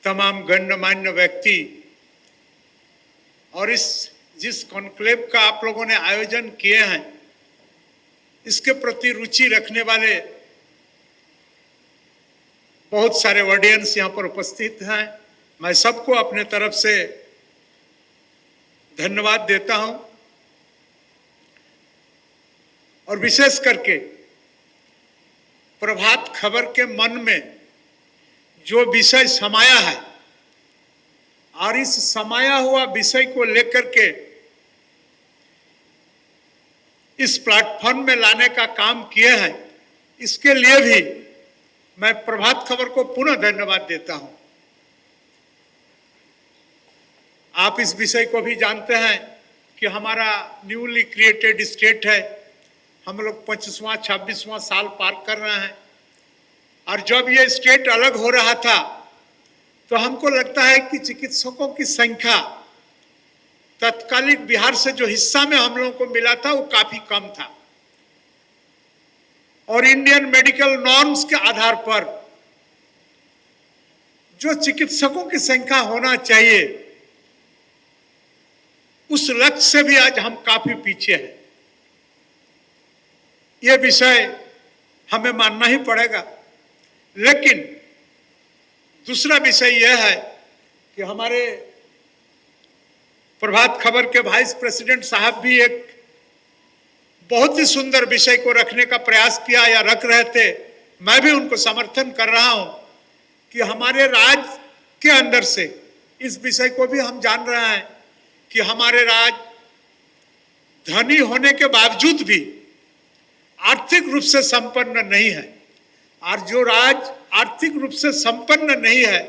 तमाम गण्यमान्य व्यक्ति और जिस कॉन्क्लेव का आप लोगों ने आयोजन किए हैं, इसके प्रति रुचि रखने वाले बहुत सारे ऑडियंस यहाँ पर उपस्थित हैं। मैं सबको अपने तरफ से धन्यवाद देता हूं और विशेष करके प्रभात खबर के मन में जो विषय समाया है और इस समाया हुआ विषय को लेकर के इस प्लेटफॉर्म में लाने का काम किए हैं, इसके लिए भी मैं प्रभात खबर को पुनः धन्यवाद देता हूं। आप इस विषय को भी जानते हैं कि हमारा न्यूली क्रिएटेड स्टेट है, हम लोग 25वां 26वां साल पार कर रहे हैं और जब ये स्टेट अलग हो रहा था तो हमको लगता है कि चिकित्सकों की संख्या तत्कालिक बिहार से जो हिस्सा में हम लोगों को मिला था वो काफी कम था और इंडियन मेडिकल नॉर्म्स के आधार पर जो चिकित्सकों की संख्या होना चाहिए उस लक्ष्य से भी आज हम काफी पीछे हैं। यह विषय हमें मानना ही पड़ेगा। लेकिन दूसरा विषय यह है कि हमारे प्रभात खबर के वाइस प्रेसिडेंट साहब भी एक बहुत ही सुंदर विषय को रखने का प्रयास किया या रख रहे थे। मैं भी उनको समर्थन कर रहा हूं कि हमारे राज्य के अंदर से इस विषय को भी हम जान रहे हैं कि हमारे राज्य धनी होने के बावजूद भी आर्थिक रूप से संपन्न नहीं है और जो राज्य आर्थिक रूप से संपन्न नहीं है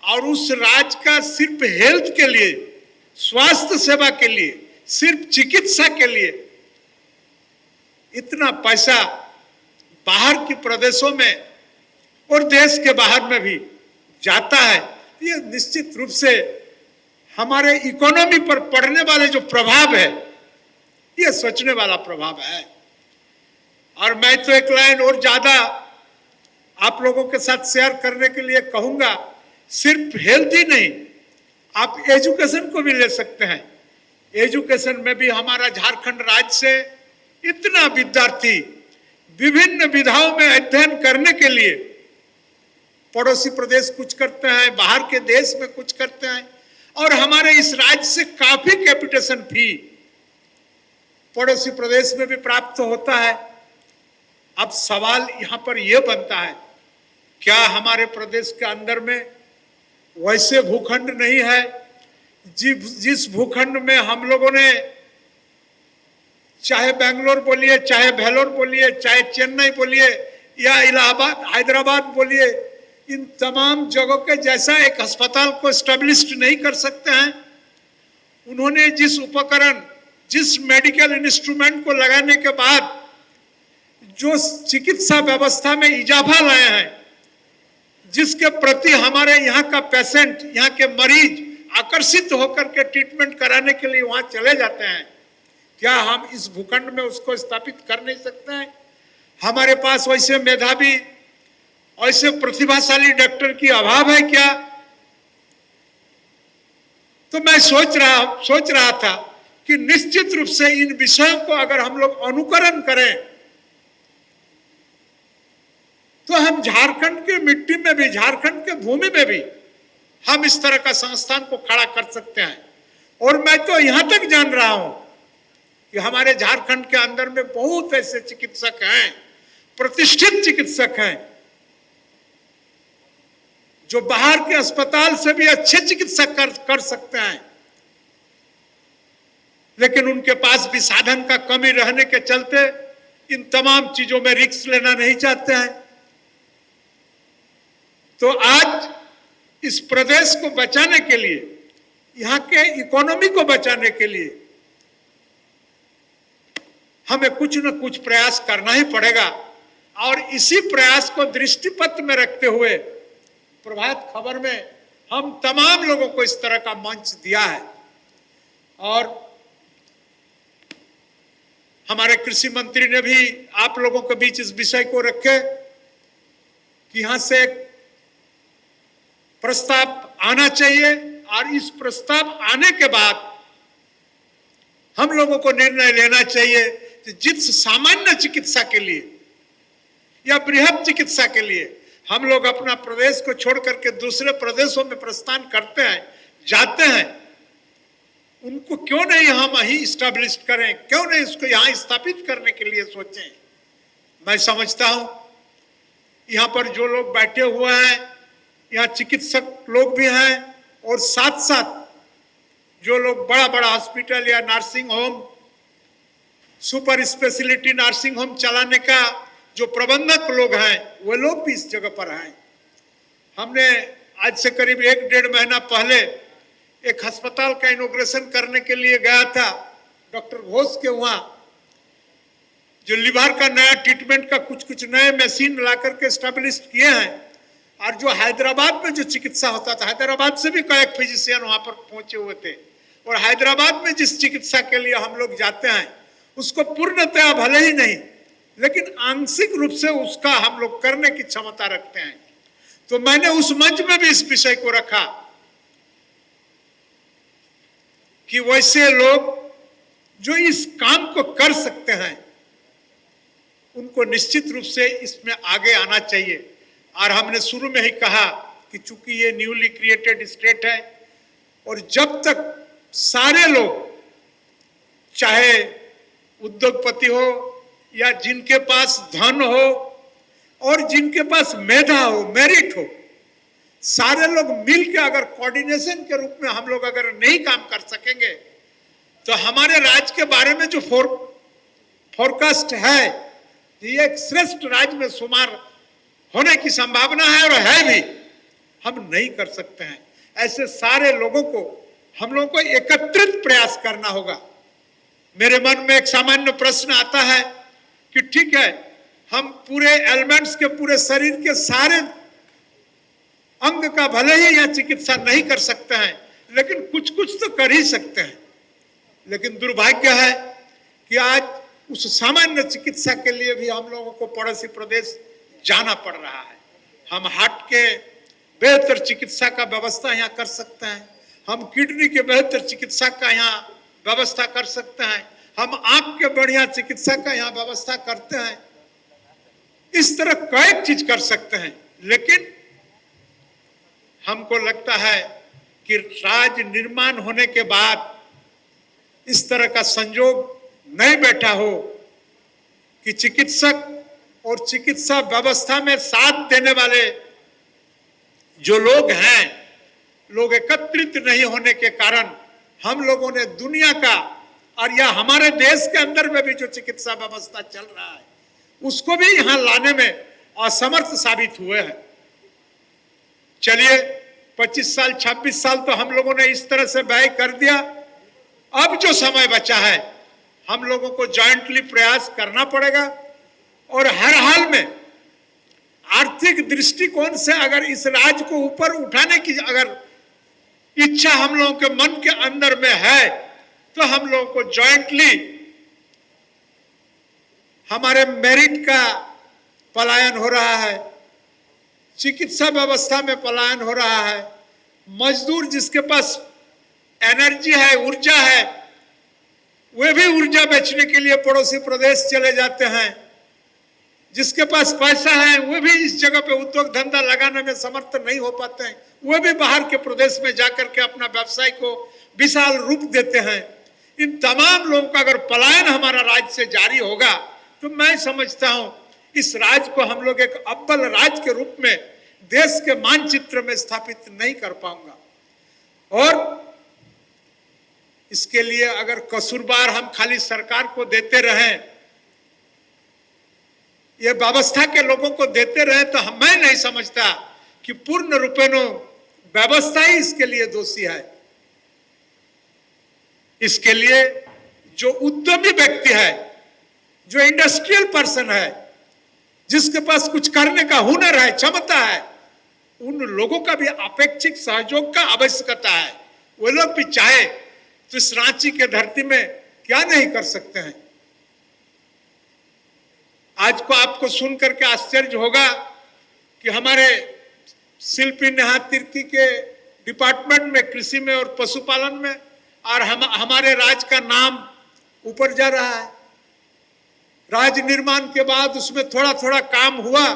और उस राज्य का सिर्फ हेल्थ के लिए, स्वास्थ्य सेवा के लिए, सिर्फ चिकित्सा के लिए इतना पैसा बाहर के प्रदेशों में और देश के बाहर में भी जाता है, ये निश्चित रूप से हमारे इकोनॉमी पर पड़ने वाले जो प्रभाव है ये सोचने वाला प्रभाव है। और मैं तो एक लाइन और ज्यादा आप लोगों के साथ शेयर करने के लिए कहूंगा, सिर्फ हेल्थ ही नहीं, आप एजुकेशन को भी ले सकते हैं। एजुकेशन में भी हमारा झारखंड राज्य से इतना विद्यार्थी विभिन्न विधाओं में अध्ययन करने के लिए पड़ोसी प्रदेश कुछ करते हैं, बाहर के देश में कुछ करते हैं और हमारे इस राज्य से काफी कैपिटेशन फी पड़ोसी प्रदेश में भी प्राप्त होता है। अब सवाल यहां पर यह बनता है, क्या हमारे प्रदेश के अंदर में वैसे भूखंड नहीं है जिस भूखंड में हम लोगों ने चाहे बेंगलोर बोलिए, चाहे भेलोर बोलिए, चाहे चेन्नई बोलिए या इलाहाबाद, हैदराबाद बोलिए, इन तमाम जगहों के जैसा एक अस्पताल को एस्टेब्लिश्ड नहीं कर सकते हैं। उन्होंने जिस उपकरण, जिस मेडिकल इंस्ट्रूमेंट को लगाने के बाद जो चिकित्सा व्यवस्था में इजाफा लाए हैं, जिसके प्रति हमारे यहाँ का पेशेंट, यहाँ के मरीज आकर्षित होकर के ट्रीटमेंट कराने के लिए वहां चले जाते हैं, क्या हम इस भूखंड में उसको स्थापित कर नहीं सकते हैं? हमारे पास वैसे मेधावी, ऐसे प्रतिभाशाली डॉक्टर की अभाव है क्या? तो मैं सोच रहा था कि निश्चित रूप से इन विषयों को अगर हम लोग अनुकरण करें तो हम झारखंड की मिट्टी में भी, झारखंड के भूमि में भी हम इस तरह का संस्थान को खड़ा कर सकते हैं। और मैं तो यहां तक जान रहा हूं कि हमारे झारखंड के अंदर में बहुत ऐसे चिकित्सक हैं, प्रतिष्ठित चिकित्सक हैं, जो बाहर के अस्पताल से भी अच्छे चिकित्सा कर सकते हैं, लेकिन उनके पास भी साधन का कमी रहने के चलते इन तमाम चीजों में रिस्क लेना नहीं चाहते हैं। तो आज इस प्रदेश को बचाने के लिए, यहाँ के इकोनॉमी को बचाने के लिए हमें कुछ न कुछ प्रयास करना ही पड़ेगा और इसी प्रयास को दृष्टिपथ में रखते हुए प्रभात खबर में हम तमाम लोगों को इस तरह का मंच दिया है। और हमारे कृषि मंत्री ने भी आप लोगों के बीच इस विषय को रखे कि यहां से प्रस्ताव आना चाहिए और इस प्रस्ताव आने के बाद हम लोगों को निर्णय लेना चाहिए कि जिस सामान्य चिकित्सा के लिए या बृहद चिकित्सा के लिए हम लोग अपना प्रदेश को छोड़ करके दूसरे प्रदेशों में प्रस्थान करते हैं, जाते हैं, उनको क्यों नहीं हम वहीं स्टैब्लिश करें, क्यों नहीं उसको यहाँ स्थापित करने के लिए सोचें। मैं समझता हूं यहाँ पर जो लोग बैठे हुए हैं, यहाँ चिकित्सक लोग भी हैं और साथ साथ जो लोग बड़ा बड़ा हॉस्पिटल या nursing home, super speciality nursing home चलाने का जो प्रबंधक लोग हैं, वो लोग भी इस जगह पर हैं। हमने आज से करीब 1-1.5 महीना पहले एक अस्पताल का इनॉग्रेशन करने के लिए गया था डॉक्टर घोष के वहाँ, जो लिवर का नया ट्रीटमेंट का कुछ नए मशीन ला करके स्टैब्लिश किए हैं। और जो हैदराबाद में जो चिकित्सा होता था, हैदराबाद से भी कई फिजिशियन वहां पर पहुंचे हुए थे, और हैदराबाद में जिस चिकित्सा के लिए हम लोग जाते हैं उसको पूर्णतया भले ही नहीं लेकिन आंशिक रूप से उसका हम लोग करने की क्षमता रखते हैं। तो मैंने उस मंच में भी इस विषय को रखा कि वैसे लोग जो इस काम को कर सकते हैं उनको निश्चित रूप से इसमें आगे आना चाहिए। और हमने शुरू में ही कहा कि चूंकि ये न्यूली क्रिएटेड स्टेट है और जब तक सारे लोग, चाहे उद्योगपति हो या जिनके पास धन हो और जिनके पास मेधा हो, मेरिट हो, सारे लोग मिलकर अगर कोऑर्डिनेशन के रूप में हम लोग अगर नहीं काम कर सकेंगे तो हमारे राज्य के बारे में जो फोरकास्ट है, ये एक श्रेष्ठ राज्य में शुमार होने की संभावना है और है भी, हम नहीं कर सकते हैं। ऐसे सारे लोगों को हम लोगों को एकत्रित प्रयास करना होगा। मेरे मन में एक सामान्य प्रश्न आता है कि ठीक है, हम पूरे एलिमेंट्स के, पूरे शरीर के सारे अंग का भले ही यहाँ चिकित्सा नहीं कर सकते हैं लेकिन कुछ कुछ तो कर ही सकते हैं। लेकिन दुर्भाग्य है कि आज उस सामान्य चिकित्सा के लिए भी हम लोगों को पड़ोसी प्रदेश जाना पड़ रहा है। हम हार्ट के बेहतर चिकित्सा का व्यवस्था यहाँ कर सकते हैं, हम किडनी के बेहतर चिकित्सा का यहाँ व्यवस्था कर सकते हैं, हम आंख के बढ़िया चिकित्सा का यहाँ व्यवस्था करते हैं। इस तरह कई चीज कर सकते हैं, लेकिन हमको लगता है कि राज्य निर्माण होने के बाद इस तरह का संजोग नहीं बैठा हो कि चिकित्सक और चिकित्सा व्यवस्था में साथ देने वाले जो लोग हैं, लोग एकत्रित नहीं होने के कारण हम लोगों ने दुनिया का और या हमारे देश के अंदर में भी जो चिकित्सा व्यवस्था चल रहा है उसको भी यहां लाने में असमर्थ साबित हुए हैं। चलिए 25 साल 26 साल तो हम लोगों ने इस तरह से व्यय कर दिया। अब जो समय बचा है हम लोगों को जॉइंटली प्रयास करना पड़ेगा और हर हाल में आर्थिक दृष्टिकोण से अगर इस राज्य को ऊपर उठाने की अगर इच्छा हम लोगों के मन के अंदर में है तो हम लोगों को जॉइंटली हमारे मेरिट का पलायन हो रहा है, चिकित्सा व्यवस्था में पलायन हो रहा है, मजदूर जिसके पास एनर्जी है, ऊर्जा है, वे भी ऊर्जा बेचने के लिए पड़ोसी प्रदेश चले जाते हैं, जिसके पास पैसा है वे भी इस जगह पे उद्योग धंधा लगाने में समर्थ नहीं हो पाते हैं, वे भी बाहर के प्रदेश में जाकर के अपना व्यवसाय को विशाल रूप देते हैं। इन तमाम लोगों का अगर पलायन हमारा राज्य से जारी होगा तो मैं समझता हूं इस राज्य को हम लोग एक अव्वल राज्य के रूप में देश के मानचित्र में स्थापित नहीं कर पाऊंगा। और इसके लिए अगर कसूरवार हम खाली सरकार को देते रहें, ये व्यवस्था के लोगों को देते रहे तो मैं नहीं समझता कि पूर्ण रूपेण व्यवस्था ही इसके लिए दोषी है। इसके लिए जो उद्यमी व्यक्ति है, जो इंडस्ट्रियल पर्सन है, जिसके पास कुछ करने का हुनर है, क्षमता है, उन लोगों का भी अपेक्षित सहयोग का आवश्यकता है। वो लोग भी चाहे तो इस रांची के धरती में क्या नहीं कर सकते हैं। आज को आपको सुन करके आश्चर्य होगा कि हमारे शिल्पी नेहा तिर्की के डिपार्टमेंट में, कृषि में और पशुपालन में, और हमारे राज्य का नाम ऊपर जा रहा है। राज्य निर्माण के बाद उसमें थोड़ा थोड़ा काम हुआ,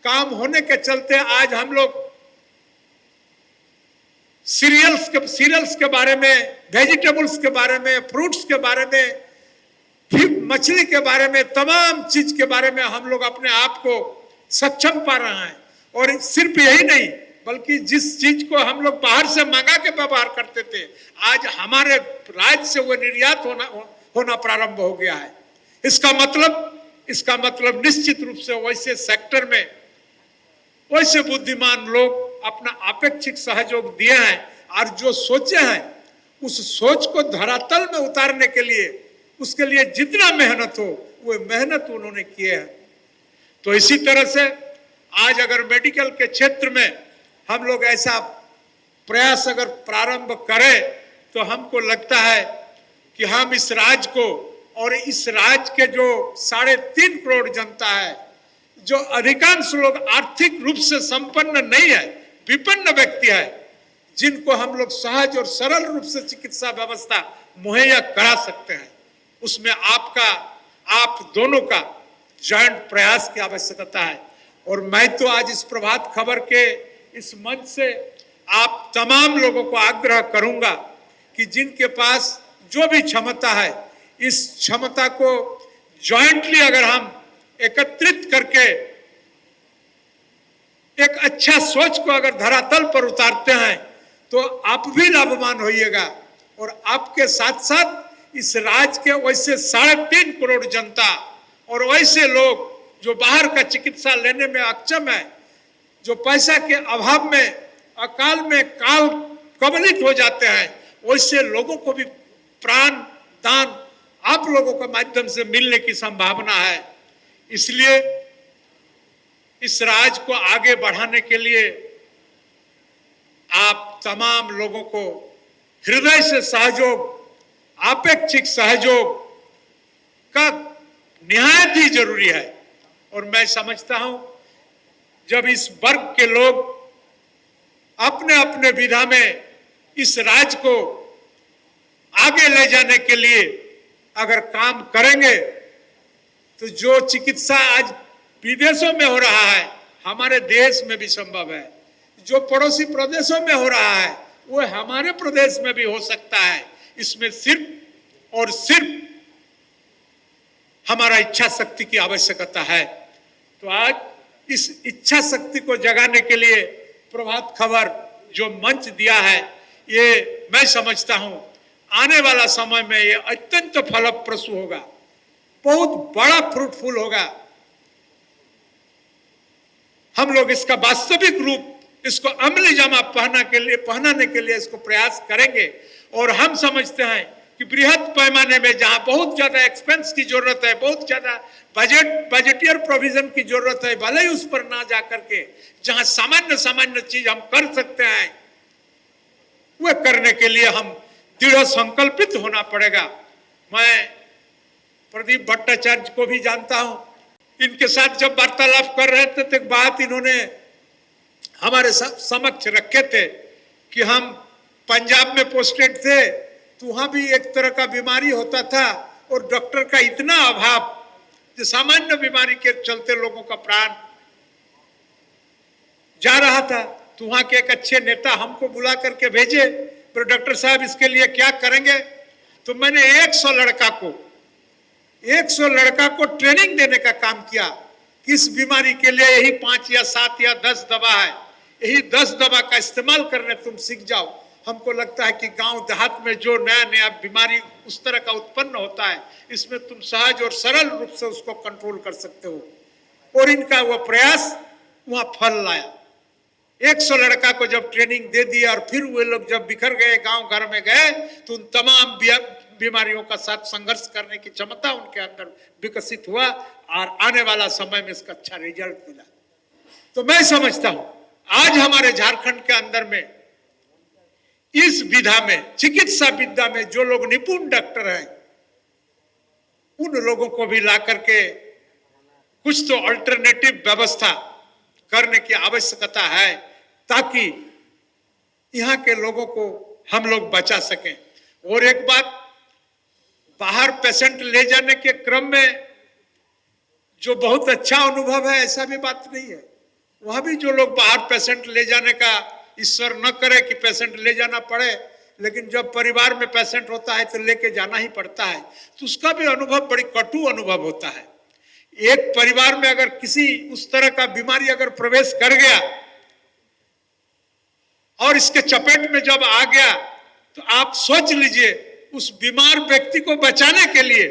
काम होने के चलते आज हम लोग सीरियल्स के बारे में, वेजिटेबल्स के बारे में, फ्रूट्स के बारे में, फिर मछली के बारे में, तमाम चीज के बारे में हम लोग अपने आप को सक्षम पा रहे हैं। और सिर्फ यही नहीं, बल्कि जिस चीज को हम लोग बाहर से मंगा के व्यवहार करते थे, आज हमारे राज्य से वो निर्यात होना प्रारंभ हो गया है। इसका मतलब निश्चित रूप से वैसे सेक्टर में वैसे बुद्धिमान लोग अपना अपेक्षित सहयोग दिए हैं, और जो सोचे हैं उस सोच को धरातल में उतारने के लिए, उसके लिए जितना मेहनत हो वो मेहनत उन्होंने किए हैं। तो इसी तरह से आज अगर मेडिकल के क्षेत्र में हम लोग ऐसा प्रयास अगर प्रारंभ करें, तो हमको लगता है कि हम इस राज्य को, और इस राज्य के जो 3.5 करोड़ जनता है, जो अधिकांश लोग आर्थिक रूप से संपन्न नहीं है, विपन्न व्यक्ति है, जिनको हम लोग सहज और सरल रूप से चिकित्सा व्यवस्था मुहैया करा सकते हैं, उसमें आप दोनों का जॉइंट प्रयास की आवश्यकता है। और मैं तो आज इस प्रभात खबर के इस मंच से आप तमाम लोगों को आग्रह करूंगा कि जिनके पास जो भी क्षमता है, इस क्षमता को जॉइंटली अगर हम एकत्रित करके एक अच्छा सोच को अगर धरातल पर उतारते हैं, तो आप भी लाभवान होइएगा। और आपके साथ साथ इस राज्य के वैसे 3.5 करोड़ जनता और वैसे लोग जो बाहर का चिकित्सा लेने में अक्षम है, जो पैसा के अभाव में अकाल में काल कबलित हो जाते हैं, वैसे लोगों को भी प्राण दान आप लोगों के माध्यम से मिलने की संभावना है। इसलिए इस राज्य को आगे बढ़ाने के लिए आप तमाम लोगों को हृदय से सहयोग, अपेक्षित सहयोग का निहायत ही जरूरी है। और मैं समझता हूं, जब इस वर्ग के लोग अपने अपने विधा में इस राज्य को आगे ले जाने के लिए अगर काम करेंगे, तो जो चिकित्सा आज विदेशों में हो रहा है, हमारे देश में भी संभव है। जो पड़ोसी प्रदेशों में हो रहा है, वो हमारे प्रदेश में भी हो सकता है। इसमें सिर्फ और सिर्फ हमारा इच्छा शक्ति की आवश्यकता है। तो आज इस इच्छा शक्ति को जगाने के लिए प्रभात खबर जो मंच दिया है, ये मैं समझता हूं आने वाला समय में ये अत्यंत फलप्रसू होगा, बहुत बड़ा फ्रूटफुल होगा। हम लोग इसका वास्तविक रूप, इसको अमली जामा पहनाने के लिए इसको प्रयास करेंगे। और हम समझते हैं कि बृहद पैमाने में जहां बहुत ज्यादा एक्सपेंस की जरूरत है, बहुत ज्यादा बजटियर प्रोविजन की जरूरत है, भले ही उस पर ना जा करके जहां सामान्य चीज हम कर सकते हैं, वह करने के लिए हम दृढ़ संकल्पित होना पड़ेगा। मैं प्रदीप भट्टाचार्य को भी जानता हूं, इनके साथ जब वार्तालाप कर रहे थे तो एक बात इन्होंने हमारे समक्ष रखे थे कि हम पंजाब में पोस्टेड थे, तो वहां भी एक तरह का बीमारी होता था और डॉक्टर का इतना अभाव, जो सामान्य बीमारी के चलते लोगों का प्राण जा रहा था। तो वहां के एक अच्छे नेता हमको बुला करके भेजे, पर डॉक्टर साहब इसके लिए क्या करेंगे? तो मैंने 100 लड़का को ट्रेनिंग देने का काम किया कि इस बीमारी के लिए यही 5 या 7 या 10 दवा है, यही 10 दवा का इस्तेमाल करने तुम सीख जाओ। हमको लगता है कि गांव देहात में जो नया बीमारी उस तरह का उत्पन्न होता है, इसमें तुम सहज और सरल रूप से उसको कंट्रोल कर सकते हो। और इनका वो प्रयास वहां फल लाया। 100 लड़का को जब ट्रेनिंग दे दिया और फिर वे लोग जब बिखर गए, गांव घर में गए, तो उन तमाम बीमारियों का साथ संघर्ष करने की क्षमता उनके अंदर विकसित हुआ और आने वाला समय में इसका अच्छा रिजल्ट मिला। तो मैं समझता हूं आज हमारे झारखंड के अंदर में इस विधा में, चिकित्सा विद्या में जो लोग निपुण डॉक्टर हैं, उन लोगों को भी ला करके कुछ तो अल्टरनेटिव व्यवस्था करने की आवश्यकता है। ताकि यहाँ के लोगों को हम लोग बचा सकें। और एक बात, बाहर पेशेंट ले जाने के क्रम में जो बहुत अच्छा अनुभव है ऐसा भी बात नहीं है। वहां भी जो लोग बाहर पेशेंट ले जाने का, ईश्वर न करे कि पेशेंट ले जाना पड़े, लेकिन जब परिवार में पेशेंट होता है तो लेके जाना ही पड़ता है, तो उसका भी अनुभव बड़ी कटु अनुभव होता है। एक परिवार में अगर किसी उस तरह का बीमारी अगर प्रवेश कर गया और इसके चपेट में जब आ गया, तो आप सोच लीजिए उस बीमार व्यक्ति को बचाने के लिए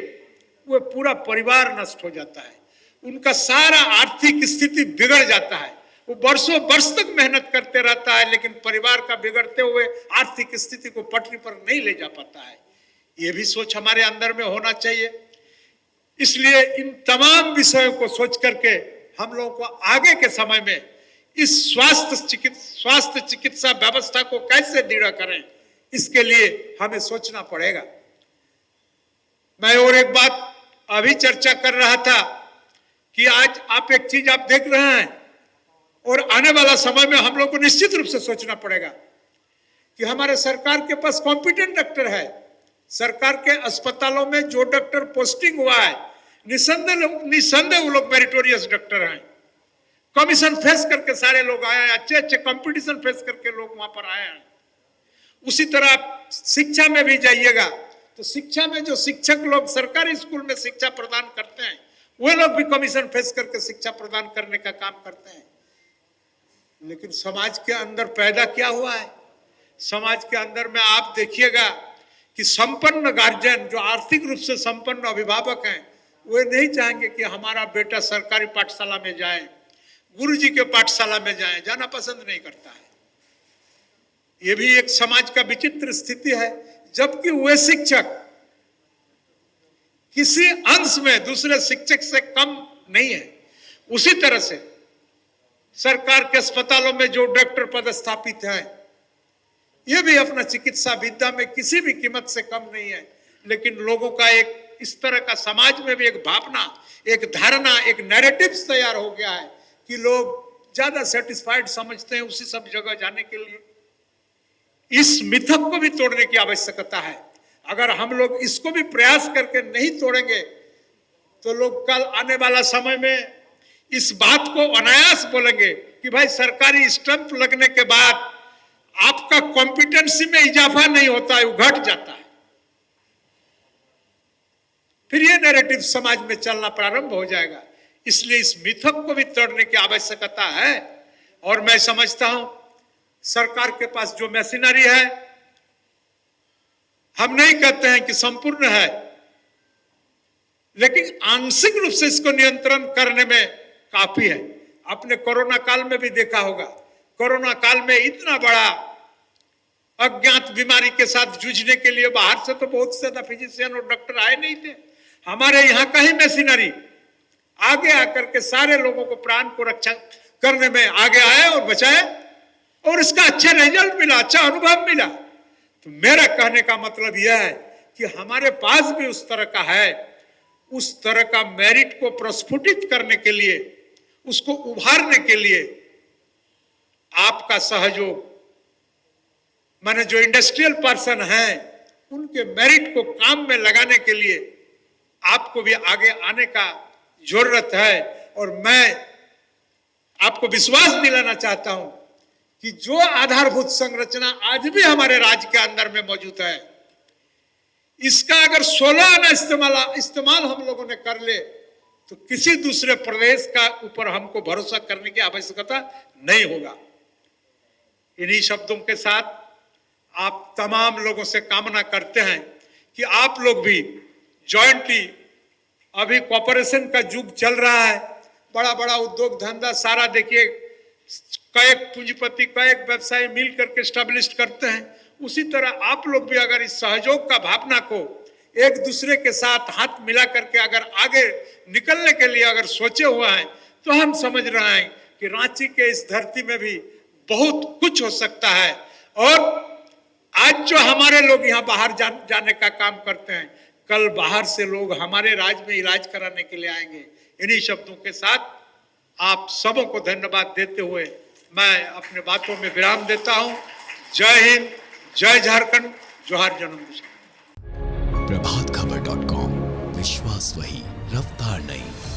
वो पूरा परिवार नष्ट हो जाता है, उनका सारा आर्थिक स्थिति बिगड़ जाता है। वो वर्षों वर्ष तक मेहनत करते रहता है, लेकिन परिवार का बिगड़ते हुए आर्थिक स्थिति को पटरी पर नहीं ले जा पाता है। ये भी सोच हमारे अंदर में होना चाहिए। इसलिए इन तमाम विषयों को सोच करके हम लोगों को आगे के समय में इस स्वास्थ्य चिकित्सा व्यवस्था को कैसे दृढ़ करें, इसके लिए हमें सोचना पड़ेगा। मैं और एक बात अभी चर्चा कर रहा था कि आज आप एक चीज आप देख रहे हैं, और आने वाला समय में हम लोग को निश्चित रूप से सोचना पड़ेगा कि हमारे सरकार के पास कॉम्पिटेंट डॉक्टर है। सरकार के अस्पतालों में जो डॉक्टर पोस्टिंग हुआ है, निसंदेह वो लोग मेरिटोरियस डॉक्टर हैं। कमीशन फेस करके सारे लोग आए हैं, अच्छे अच्छे कंपटीशन फेस करके लोग वहां पर आए हैं। उसी तरह आप शिक्षा में भी जाइएगा तो शिक्षा में जो शिक्षक लोग सरकारी स्कूल में शिक्षा प्रदान करते हैं, वे लोग भी कमीशन फेस करके शिक्षा प्रदान करने का काम करते हैं। लेकिन समाज के अंदर पैदा क्या हुआ है? समाज के अंदर में आप देखिएगा कि संपन्न गार्जियन, जो आर्थिक रूप से संपन्न अभिभावक हैं, वे नहीं चाहेंगे कि हमारा बेटा सरकारी पाठशाला में जाए, गुरुजी के पाठशाला में जाए, जाना पसंद नहीं करता है। ये भी एक समाज का विचित्र स्थिति है। जबकि वे शिक्षक किसी अंश में दूसरे शिक्षक से कम नहीं है। उसी तरह से सरकार के अस्पतालों में जो डॉक्टर पदस्थापित है, ये भी अपना चिकित्सा विद्या में किसी भी कीमत से कम नहीं है। लेकिन लोगों का एक इस तरह का समाज में भी एक भावना, एक धारणा, एक नैरेटिव्स तैयार हो गया है कि लोग ज्यादा सेटिस्फाइड समझते हैं उसी सब जगह जाने के लिए। इस मिथक को भी तोड़ने की आवश्यकता है। अगर हम लोग इसको भी प्रयास करके नहीं तोड़ेंगे तो लोग कल आने वाला समय में इस बात को अनायास बोलेंगे कि भाई सरकारी स्टैंप लगने के बाद आपका कॉम्पिटेंसी में इजाफा नहीं होता है, वो घट जाता है। फिर ये नैरेटिव समाज में चलना प्रारंभ हो जाएगा। इसलिए इस मिथक को भी तोड़ने की आवश्यकता है। और मैं समझता हूं सरकार के पास जो मशीनरी है, हम नहीं कहते हैं कि संपूर्ण है, लेकिन आंशिक रूप से इसको नियंत्रण करने में काफी है। आपने कोरोना काल में भी देखा होगा, कोरोना काल में इतना बड़ा अज्ञात बीमारी के साथ जूझने के लिए बाहर से तो बहुत ज्यादा फिजिशियन और डॉक्टर आए नहीं थे। हमारे यहाँ का ही मशीनरी आगे आकर के सारे लोगों को, प्राण को रक्षा करने में आगे आए और बचाए, और इसका अच्छा रिजल्ट मिला, अच्छा अनुभव मिला। तो मेरा कहने का मतलब यह है कि हमारे पास भी उस तरह का है, उस तरह का मेरिट को प्रस्फुटित करने के लिए, उसको उभारने के लिए आपका सहयोग, माने जो इंडस्ट्रियल पर्सन है, उनके मेरिट को काम में लगाने के लिए आपको भी आगे आने का जरूरत है। और मैं आपको विश्वास दिलाना चाहता हूं कि जो आधारभूत संरचना आज भी हमारे राज्य के अंदर में मौजूद है, इसका अगर 16 आना इस्तेमाल हम लोगों ने कर ले तो किसी दूसरे प्रदेश का ऊपर हमको भरोसा करने की आवश्यकता नहीं होगा। इन्हीं शब्दों के साथ आप तमाम लोगों से कामना करते हैं कि आप लोग भी जॉइंटली, अभी कॉर्पोरेशन का युग चल रहा है, बड़ा बड़ा उद्योग धंधा सारा देखिए, कई पूंजीपति, कई व्यवसायी मिल करके स्टैब्लिश करते हैं। उसी तरह आप लोग भी अगर इस सहयोग का भावना को एक दूसरे के साथ हाथ मिला करके अगर आगे निकलने के लिए अगर सोचे हुआ है, तो हम समझ रहे हैं कि रांची के इस धरती में भी बहुत कुछ हो सकता है। और आज जो हमारे लोग यहाँ बाहर जाने का काम करते हैं, कल बाहर से लोग हमारे राज्य में इलाज कराने के लिए आएंगे। इन्हीं शब्दों के साथ आप सबों को धन्यवाद देते हुए मैं अपने बातों में विराम देता हूं। जय हिंद, जय झारखंड, जोहार जन्मदिन। प्रभातखबर.com, विश्वास वही, रफ्तार नहीं।